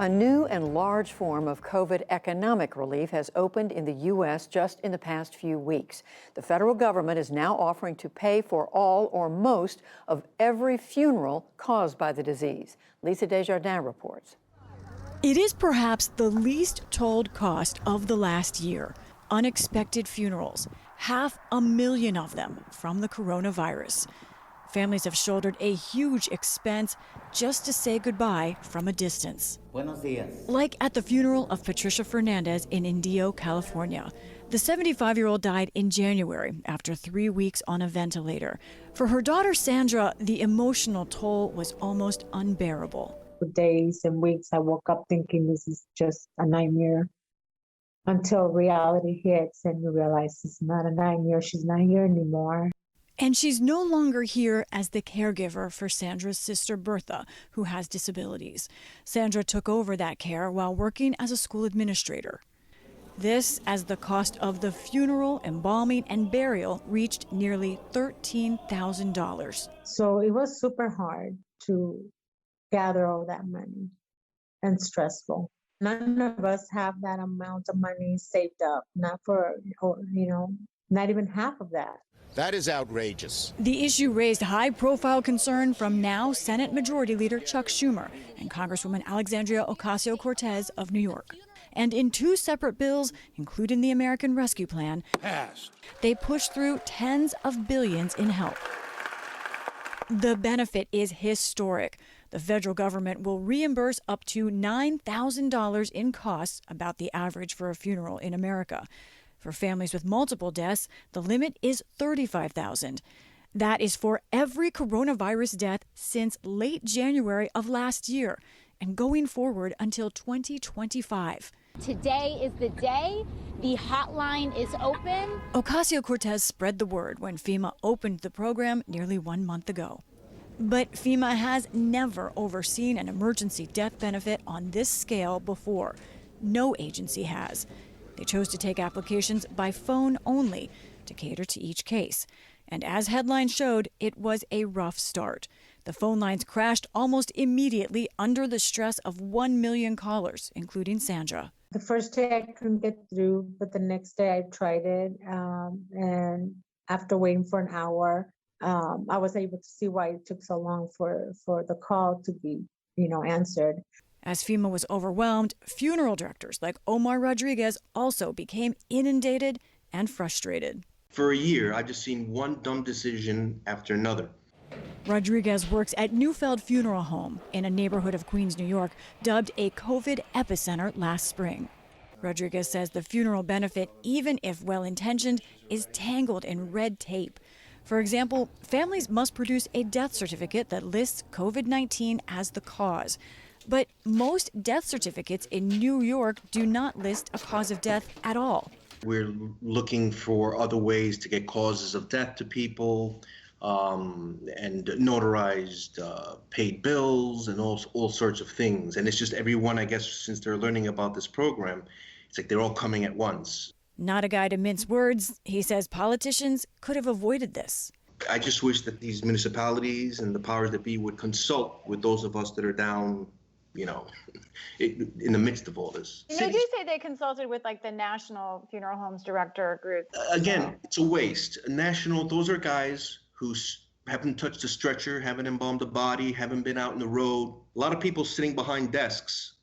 A new and large form of COVID economic relief has opened in the U.S. just in the past few weeks. The federal government is now offering to pay for all or most of every funeral caused by the disease. Lisa Desjardins reports. It is perhaps the least told cost of the last year. Unexpected funerals, 500,000 of them from the coronavirus. Families have shouldered a huge expense just to say goodbye from a distance. Buenos dias. Like at the funeral of Patricia Fernandez in Indio, California. The 75-year-old died in January after 3 weeks on a ventilator. For her daughter Sandra, the emotional toll was almost unbearable. For days and weeks, I woke up thinking this is just a nightmare until reality hits and you realize it's not a nightmare. She's not here anymore. And she's no longer here as the caregiver for Sandra's sister Bertha, who has disabilities. Sandra took over that care while working as a school administrator. This as the cost of the funeral, embalming, and burial reached nearly $13,000. So it was super hard to gather all that money and stressful. None of us have that amount of money saved up, not even half of that. That is outrageous. The issue raised high-profile concern from now Senate Majority Leader Chuck Schumer and Congresswoman Alexandria Ocasio-Cortez of New York. And in two separate bills, including the American Rescue Plan, Passed. They pushed through tens of billions in help. The benefit is historic. The federal government will reimburse up to $9,000 in costs, about the average for a funeral in America. For families with multiple deaths, the limit is $35,000. That is for every coronavirus death since late January of last year and going forward until 2025. Today is the day. The hotline is open. Ocasio-Cortez spread the word when FEMA opened the program nearly 1 month ago. But FEMA has never overseen an emergency death benefit on this scale before. No agency has. They chose to take applications by phone only to cater to each case. And as headlines showed, it was a rough start. The phone lines crashed almost immediately under the stress of 1 million callers, including Sandra. The first day I couldn't get through, but the next day I tried it. And after waiting for an hour, I was able to see why it took so long for the call to be, answered. As FEMA was overwhelmed, funeral directors like Omar Rodriguez also became inundated and frustrated. For a year, I've just seen one dumb decision after another. Rodriguez works at Neufeld Funeral Home in a neighborhood of Queens, New York, dubbed a COVID epicenter last spring. Rodriguez says the funeral benefit, even if well-intentioned, is tangled in red tape. For example, families must produce a death certificate that lists COVID-19 as the cause. But most death certificates in New York do not list a cause of death at all. We're looking for other ways to get causes of death to people, and notarized paid bills and all sorts of things. And it's just everyone, I guess, since they're learning about this program, it's like they're all coming at once. Not a guy to mince words, he says politicians could have avoided this. I just wish that these municipalities and the powers that be would consult with those of us that are down, in the midst of all this. They do say they consulted with the National Funeral Homes Director group. Again, it's a waste. Those are guys who haven't touched a stretcher, haven't embalmed a body, haven't been out in the road. A lot of people sitting behind desks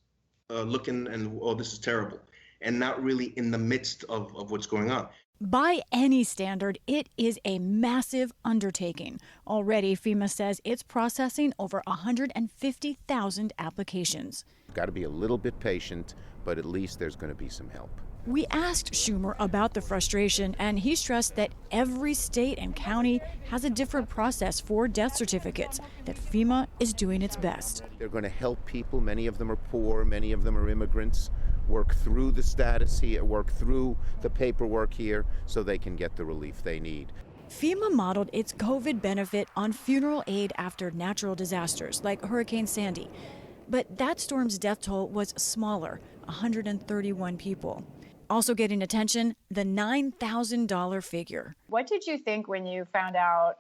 looking and, oh, this is terrible, and not really in the midst of what's going on. By any standard, it is a massive undertaking. Already, FEMA says it's processing over 150,000 applications. Got to be a little bit patient, but at least there's going to be some help. We asked Schumer about the frustration, and he stressed that every state and county has a different process for death certificates, that FEMA is doing its best. They're going to help people. Many of them are poor, many of them are immigrants. Work through the status here, work through the paperwork here so they can get the relief they need. FEMA modeled its COVID benefit on funeral aid after natural disasters like Hurricane Sandy. But that storm's death toll was smaller, 131 people. Also getting attention, the $9,000 figure. What did you think when you found out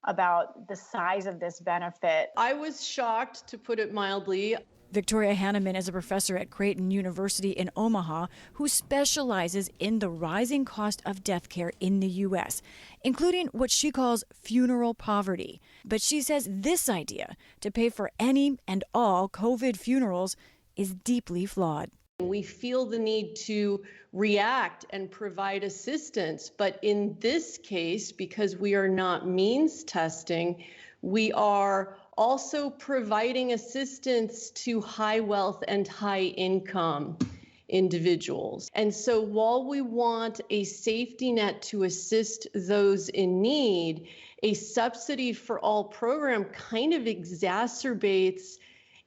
about the size of this benefit? I was shocked, to put it mildly. Victoria Hanneman is a professor at Creighton University in Omaha who specializes in the rising cost of death care in the U.S., including what she calls funeral poverty. But she says this idea to pay for any and all COVID funerals is deeply flawed. We feel the need to react and provide assistance, but in this case, because we are not means testing, we are also providing assistance to high wealth and high income individuals. And so while we want a safety net to assist those in need, a subsidy for all program kind of exacerbates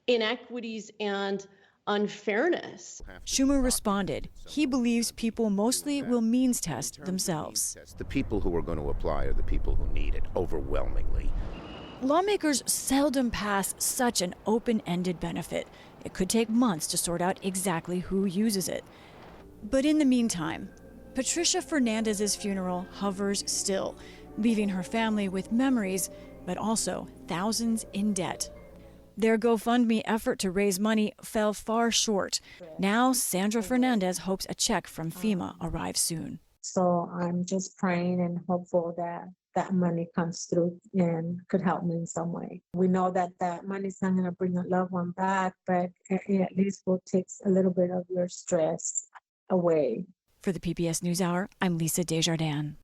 inequities and unfairness. Schumer responded. He believes people mostly will means test themselves. The people who are going to apply are the people who need it overwhelmingly. Lawmakers seldom pass such an open-ended benefit. It could take months to sort out exactly who uses it. But in the meantime, Patricia Fernandez's funeral hovers still, leaving her family with memories, but also thousands in debt. Their GoFundMe effort to raise money fell far short. Now, Sandra Fernandez hopes a check from FEMA arrives soon. So I'm just praying and hopeful that that money comes through and could help me in some way. We know that that money is not going to bring a loved one back, but it at least will take a little bit of your stress away. For the PBS NewsHour, I'm Lisa Desjardins.